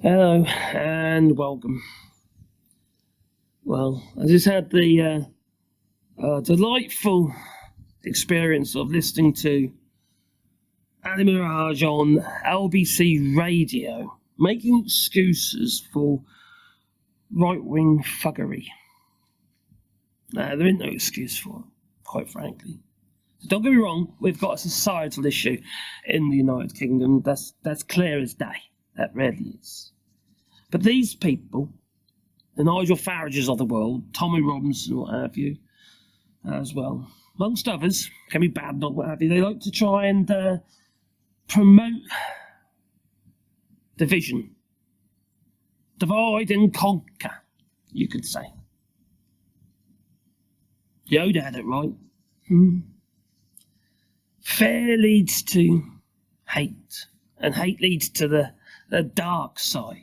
Hello and welcome. Well, I just had the delightful experience of listening to Nigel Farage on LBC radio, making excuses for right-wing thuggery. There ain't no excuse for it, quite frankly. Don't get me wrong, we've got a societal issue in the United Kingdom, that's clear as day. That really is. But these people, the Nigel Farages of the world, Tommy Robinson, what have you, as well, amongst others, can be bad, not what have you, they like to try and promote division. Divide and conquer, you could say. Yoda had it right. Fear leads to hate, and hate leads to the dark side.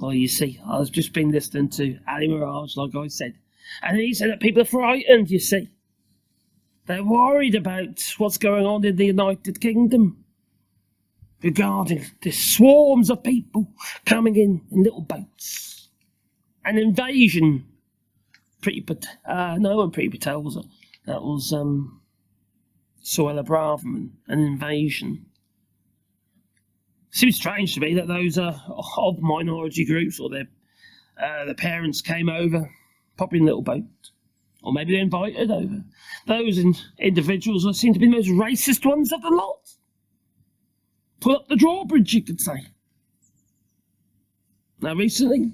Well, you see, I've just been listening to Nigel Farage, like I said, and he said that people are frightened, you see. They're worried about what's going on in the United Kingdom regarding the swarms of people coming in little boats. An invasion. No one Priti Patel was it? That was Suella Braverman, an invasion. Seems strange to me that those of minority groups or their parents came over, popping in a little boat, or maybe they're invited over. Those individuals seem to be the most racist ones of the lot. Pull up the drawbridge, you could say. Now, recently,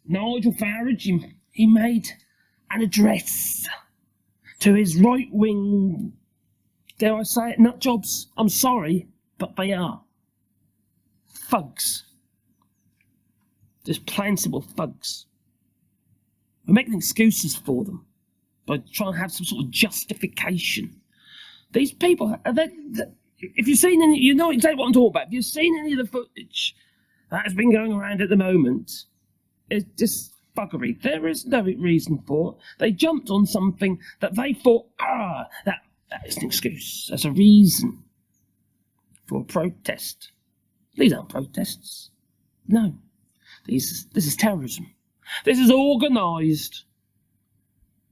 Nigel Farage, he made an address to his right-wing, dare I say it, nutjobs. I'm sorry, but they are. Thugs. Just plain simple thugs. We're making excuses for them by trying to have some sort of justification. These people, if you've seen any, you know exactly what I'm talking about. If you've seen any of the footage that has been going around at the moment, it's just buggery. There is no reason for it. They jumped on something that they thought, that is an excuse. That's a reason for a protest. These aren't protests. No. This is terrorism. This is organised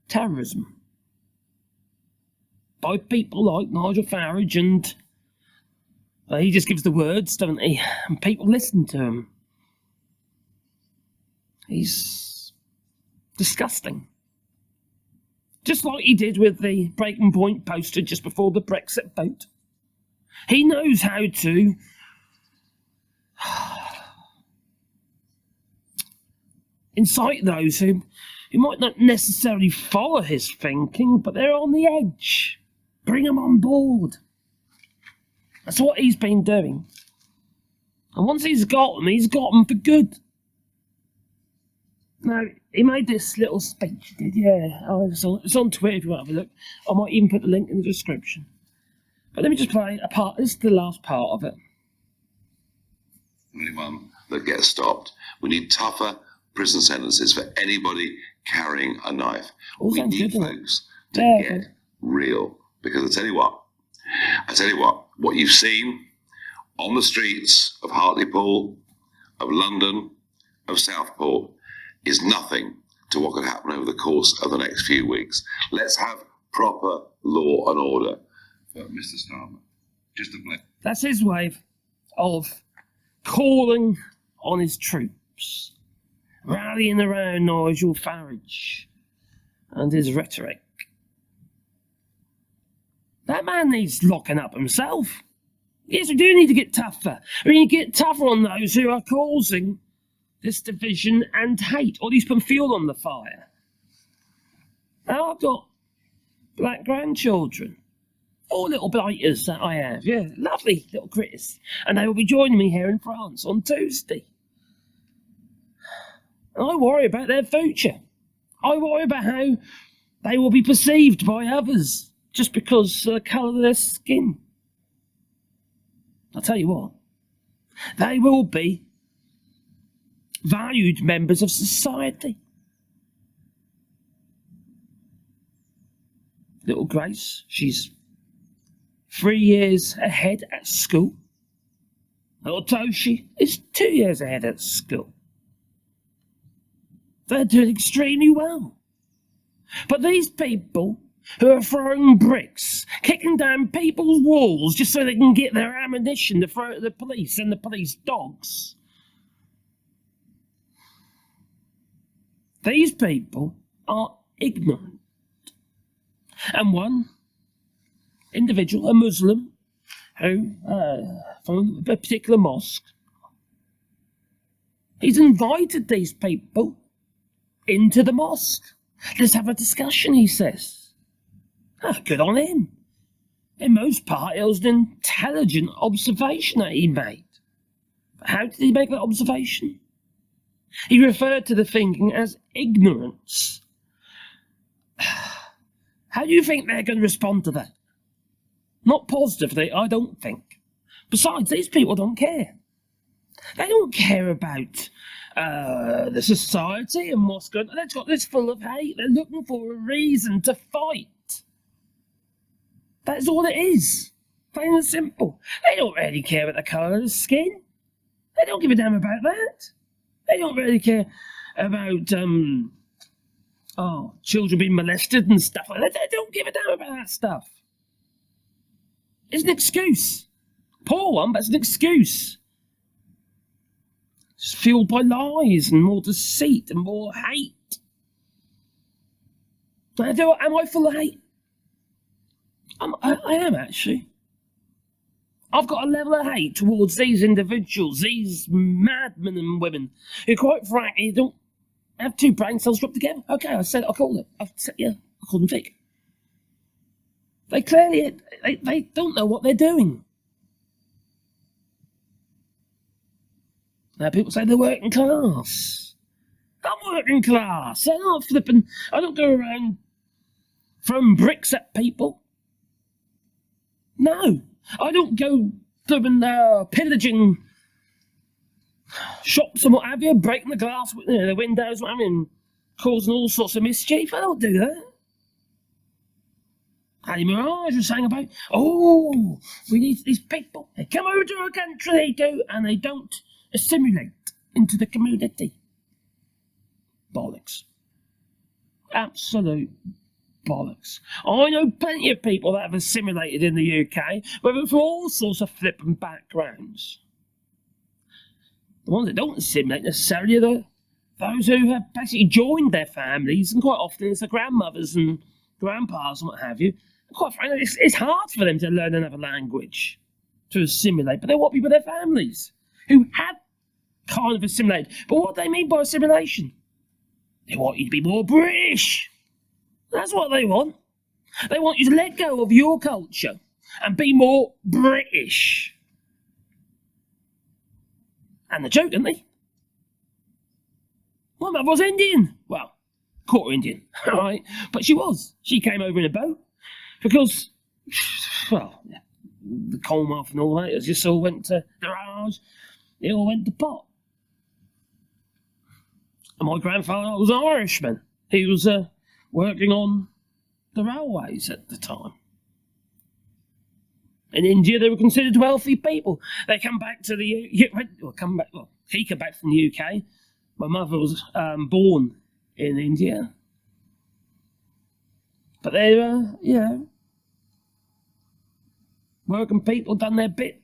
terrorism by people like Nigel Farage, and he just gives the words, doesn't he? And people listen to him. He's disgusting. Just like he did with the Breaking Point poster just before the Brexit vote. He knows how to incite those who might not necessarily follow his thinking, but they're on the edge. Bring them on board. That's what he's been doing. And once he's got them for good. Now, he made this little speech, he did, yeah. It's on Twitter if you want to have a look. I might even put the link in the description. But let me just play a part. This is the last part of it. Anyone that gets stopped. We need tougher prison sentences for anybody carrying a knife. We need folks to get real. Because I tell you what you've seen on the streets of Hartlepool, of London, of Southport is nothing to what could happen over the course of the next few weeks. Let's have proper law and order. But Mr. Starmer, just a blip. That's his way of calling on his troops, rallying around Nigel Farage and his rhetoric. That man needs locking up himself. Yes, we do need to get tougher. We need to get tougher on those who are causing this division and hate, or at least put fuel on the fire. Now, I've got black grandchildren. 4 little blighters that I have, yeah, lovely little critters. And they will be joining me here in France on Tuesday. And I worry about their future. I worry about how they will be perceived by others just because of the colour of their skin. I'll tell you what, they will be valued members of society. Little Grace, she's 3 years ahead at school. Little Toshi is 2 years ahead at school. They're doing extremely well. But these people who are throwing bricks, kicking down people's walls just so they can get their ammunition to throw at the police and the police dogs, these people are ignorant. And one individual, a Muslim, who, from a particular mosque, he's invited these people into the mosque. Let's have a discussion, he says. Good on him. In most part, it was an intelligent observation that he made. But how did he make that observation? He referred to the thinking as ignorance. How do you think they're going to respond to that? Not positively, I don't think. Besides, these people don't care. They don't care about the society and what's going on. They've got this full of hate. They're looking for a reason to fight. That's all it is. Plain and simple. They don't really care about the colour of the skin. They don't give a damn about that. They don't really care about children being molested and stuff like that. They don't give a damn about that stuff. It's an excuse. Poor one, but it's an excuse. It's fueled by lies and more deceit and more hate. Am I full of hate? I am, actually. I've got a level of hate towards these individuals, these madmen and women, who quite frankly don't have two brain cells rubbed together. Okay, I called them thick. They clearly, they don't know what they're doing. Now people say they're working class. I'm working class. I'm not flipping, I don't go around throwing bricks at people. No, I don't go flipping pillaging shops and what have you, breaking the glass, the windows, what have you, and causing all sorts of mischief. I don't do that. Paddy Mirage was saying about, we need these people. They come over to our country, they do, and they don't assimilate into the community. Bollocks. Absolute bollocks. I know plenty of people that have assimilated in the UK, whether from all sorts of flipping backgrounds. The ones that don't assimilate necessarily are those who have basically joined their families, and quite often it's the grandmothers and grandpas and what have you. And quite frankly, it's hard for them to learn another language, to assimilate, but they want to be with their families who have kind of assimilated. But what do they mean by assimilation? They want you to be more British. That's what they want. They want you to let go of your culture and be more British. And the joke, didn't they? My mother was Indian. Well, quarter Indian, all right? But she was. She came over in a boat because, well, the Commonwealth and all that, it just all went to the Raj. It all went to pot. And my grandfather was an Irishman. He was working on the railways at the time. In India, they were considered wealthy people. They come back to the he came back from the UK. My mother was born in India, but they were, working people, done their bit.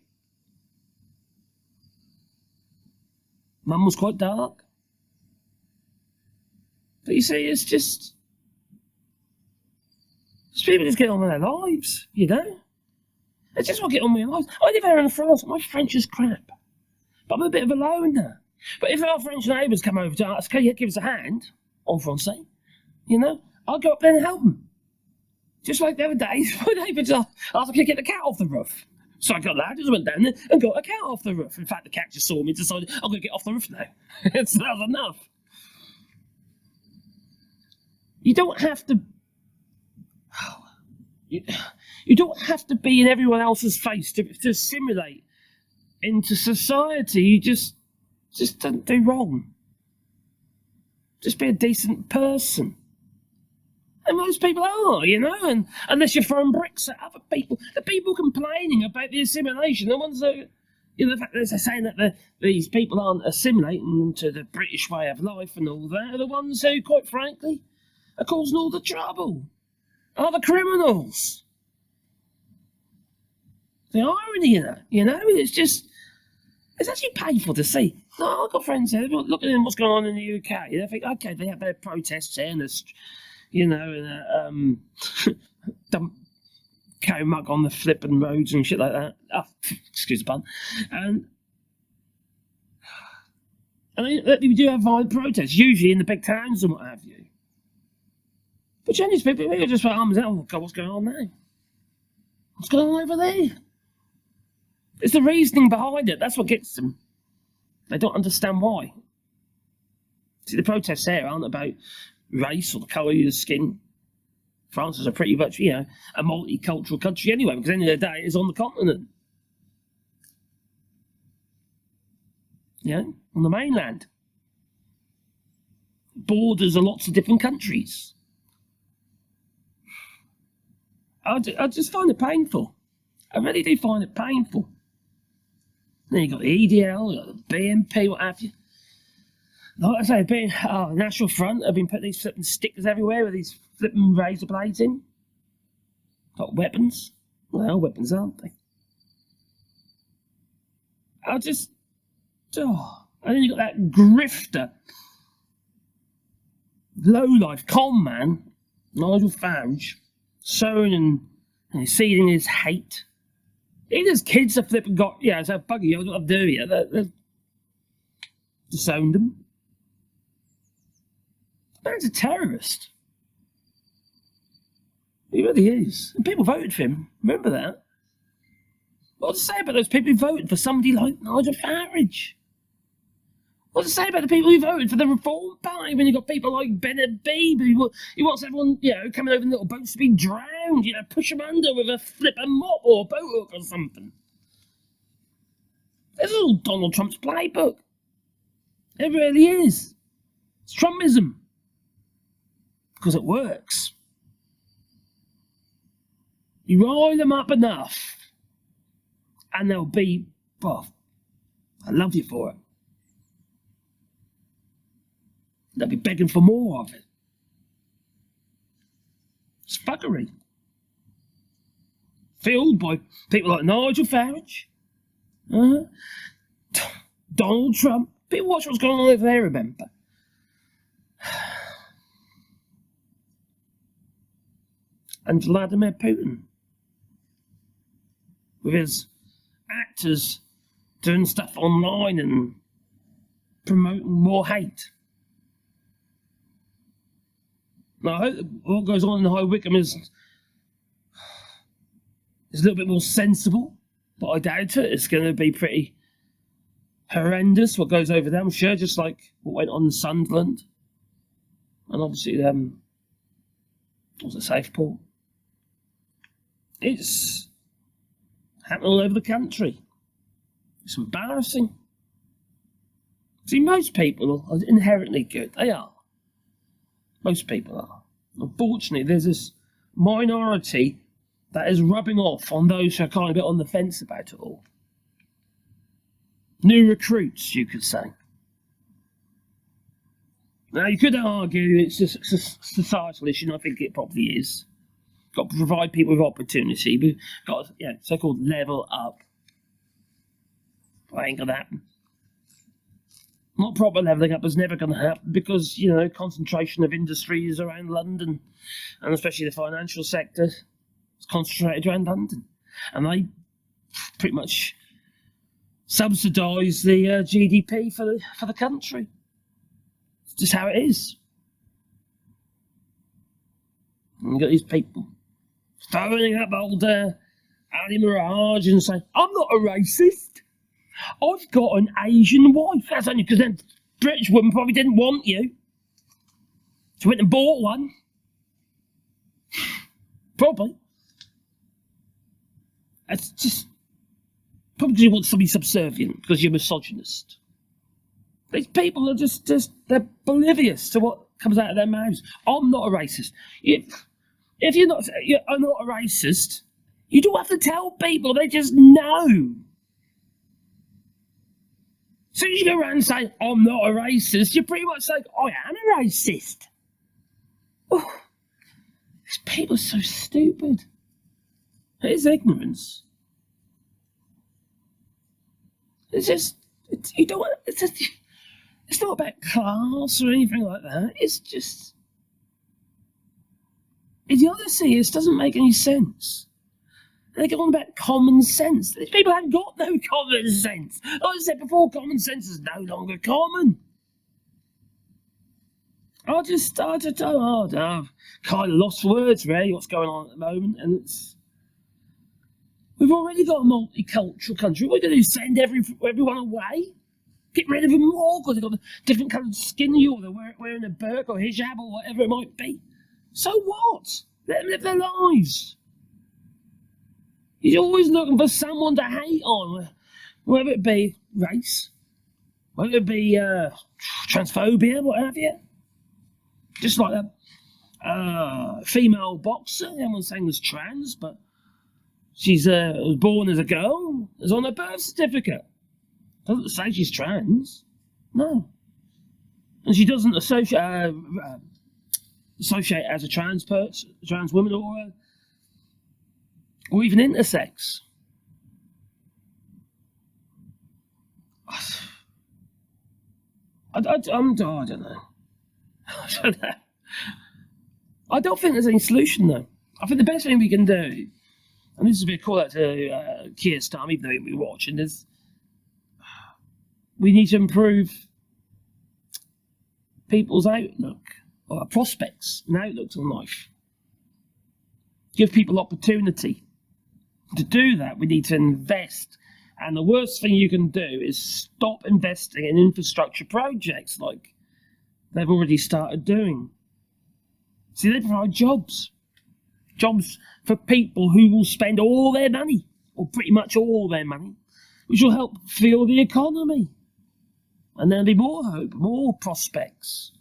Mum was quite dark, but you see, it's just people just get on with their lives, you know. They just want to get on with their lives. I live here in France. My French is crap, but I'm a bit of a loner. But if our French neighbours come over to us, can you give us a hand en français? You know, I'll go up there and help them. Just like the other day, my neighbours asked if I could get the cat off the roof. So I got that, just went down there and got a cat off the roof. In fact, the cat just saw me and decided, I'm going to get off the roof now. So that was enough. You don't have to... You don't have to be in everyone else's face to assimilate into society. You just don't do wrong. Just be a decent person. And most people are, you know, and unless you're throwing bricks at other people. The people complaining about the assimilation, the ones that You know, the fact that they're saying that these people aren't assimilating into the British way of life and all that are the ones who, quite frankly, are causing all the trouble. Are the criminals. The irony of that, you know, it's actually painful to see. No, I've got friends there, look at what's going on in the UK. They think, okay, they have their protests there, and there's, you know, and dump cow mug on the flipping roads and shit like that. Oh, excuse the pun. And they do have violent protests, usually in the big towns and what have you. But Chinese people, they just put arms out. Oh God, what's going on now? What's going on over there? It's the reasoning behind it. That's what gets them. They don't understand why. See, the protests there aren't about race or the colour of your skin. France is a pretty much, you know, a multicultural country anyway, because at the end of the day, it's on the continent. You know, on the mainland. Borders of lots of different countries. I just find it painful. I really do find it painful. Then you've got the EDL, you've got the BNP, what have you. Like I say, National Front have been putting these flipping stickers everywhere with these flipping razor blades in. Got weapons. Well, they are weapons, aren't they? And then you've got that grifter, lowlife con man, Nigel Farage, sowing and seeding his hate. Even his kids have flipping got, yeah, it's a buggy, I've got to do here. They've disowned him. The man's a terrorist. He really is. And people voted for him. Remember that? What to say about those people who voted for somebody like Nigel Farage? What to say about the people who voted for the Reform Party when you've got people like Bennett Beebe who wants everyone, you know, coming over in little boats to be drowned, you know, push them under with a flipping mop or a boat hook or something. This is all Donald Trump's playbook. It really is. It's Trumpism. Because it works. You rile them up enough and they'll be, well, I love you for it. They'll be begging for more of it. It's fuckery. Fueled by people like Nigel Farage, Donald Trump. People watch what's going on over there, remember? And Vladimir Putin. With his actors doing stuff online and promoting more hate. Now, I hope what goes on in High Wycombe is a little bit more sensible, but I doubt it. It's going to be pretty horrendous what goes over there, I'm sure, just like what went on in Sunderland. And obviously, was it Safeport? It's happening all over the country. It's embarrassing. See, most people are inherently good. They are. Most people are. Unfortunately, there's this minority that is rubbing off on those who are kind of a bit on the fence about it all. New recruits, you could say. Now, you could argue it's a societal issue, and I think it probably is. Got to provide people with opportunity. We've got, so-called level up. But ain't gonna happen. Not proper levelling up is never going to happen because, you know, concentration of industries around London, and especially the financial sector, is concentrated around London. And they pretty much subsidise the GDP for the country. It's just how it is. And you've got these people throwing up old Ali Mirage and saying, I'm not a racist. I've got an Asian wife. That's only because that British woman probably didn't want you. She went and bought one. Probably. It's just probably because you want to be subservient, because you're misogynist. These people are just they're oblivious to what comes out of their mouths. I'm not a racist. If you're not a racist, you don't have to tell people. They just know. So you go around and say, I'm not a racist, you're pretty much like, I am a racist. Oh, these people are so stupid. It is ignorance. It's just, you don't. It's not about class or anything like that. It's just idiocy. It doesn't make any sense. And they go on about common sense. These people haven't got no common sense. Like I said before, common sense is no longer common. I've kind of lost words really. What's going on at the moment, and we've already got a multicultural country. What are we going to do? Send everyone away? Get rid of them all because they've got a different coloured skin to you, or they're wearing a burqa or hijab or whatever it might be. So what? Let them live their lives. You're always looking for someone to hate on, whether it be race, whether it be transphobia, what have you. Just like a female boxer, everyone's saying was trans, but she's was born as a girl. It's on her birth certificate. Doesn't say she's trans. No. And she doesn't associate as a trans person, trans woman, or even intersex. I don't know. I don't think there's any solution though. I think the best thing we can do, and this is a bit call out to Keir Starmer, even though we're watching, is we need to improve people's outlook, or prospects and outlooks on life. Give people opportunity. To do that, we need to invest. And the worst thing you can do is stop investing in infrastructure projects like they've already started doing. See, they provide jobs. Jobs for people who will spend all their money, or pretty much all their money, which will help fuel the economy. And there'll be more hope, more prospects.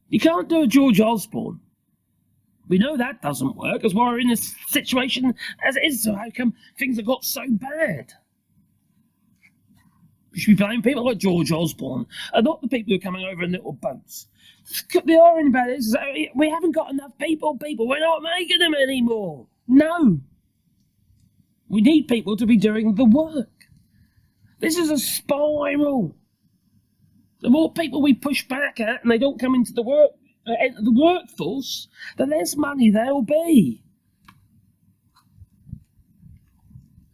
You can't do a George Osborne. We know that doesn't work, because we're in this situation as it is, so how come things have got so bad? We should be blaming people like George Osborne, and not the people who are coming over in little boats. The irony about it is we haven't got enough people, we're not making them anymore. No. We need people to be doing the work. This is a spiral. The more people we push back at and they don't come into the workforce, the less money there'll be.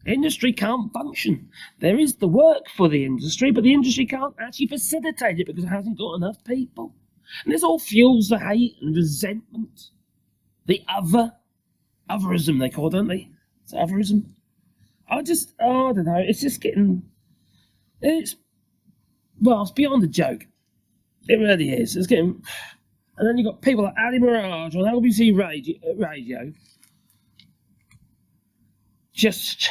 Industry can't function. There is the work for the industry, but the industry can't actually facilitate it because it hasn't got enough people. And this all fuels the hate and resentment. The otherism they call it, don't they? It's otherism. I don't know, it's just getting, it's beyond a joke. It really is. It's getting, and then you've got people like Ali Mirage on LBC radio just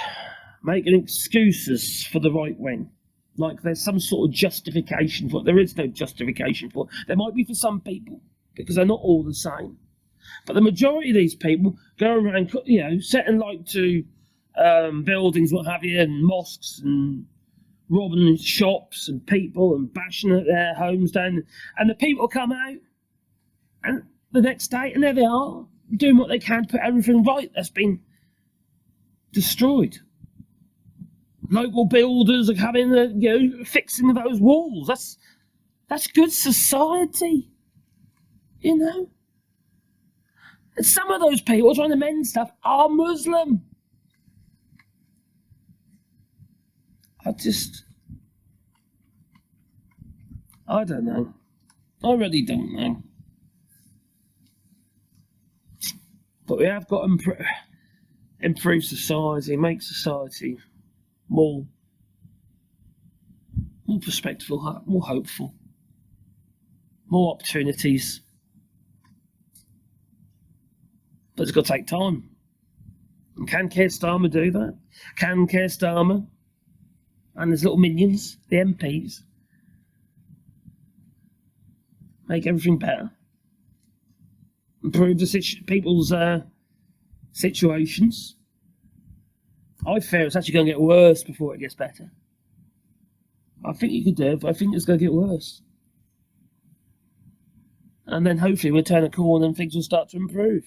making excuses for the right wing. Like there's some sort of justification for it. There is no justification for it. There might be for some people, because they're not all the same. But the majority of these people go around, setting light to buildings, what have you, and mosques, and robbing shops and people and bashing at their homes down. And the people come out, and the next day, and there they are, doing what they can to put everything right that's been destroyed. Local builders are coming, fixing those walls. That's good society, And some of those people trying to mend stuff are Muslim. I don't know. I really don't know. But we have got to improve society, make society more perspective, more hopeful, more opportunities. But it's got to take time. And can Keir Starmer do that? Can Keir Starmer and his little minions, the MPs, make everything better? Improve people's situations? I fear it's actually going to get worse before it gets better. I think you could do it, but I think it's going to get worse. And then hopefully we'll turn a corner and things will start to improve.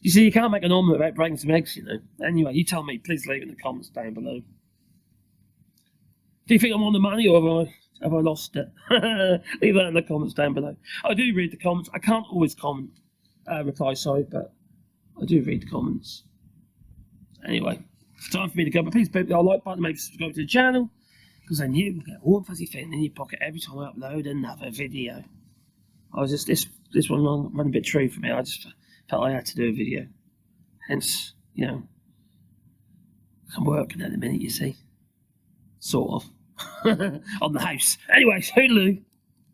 You see, you can't make an omelette without breaking some eggs, you know. Anyway, you tell me. Please leave it in the comments down below. Do you think I'm on the money, or have I lost it? Leave that in the comments down below. I do read the comments. I can't always reply, sorry, but I do read the comments. Anyway, it's time for me to go. But please hit the like button, maybe subscribe to the channel, because then you will get a warm fuzzy feeling in your pocket every time I upload another video. I was just this one ran a bit true for me. I just felt I had to do a video. Hence, you know, I'm working at the minute, you see. Sort of. On the house. Anyway, toodaloo.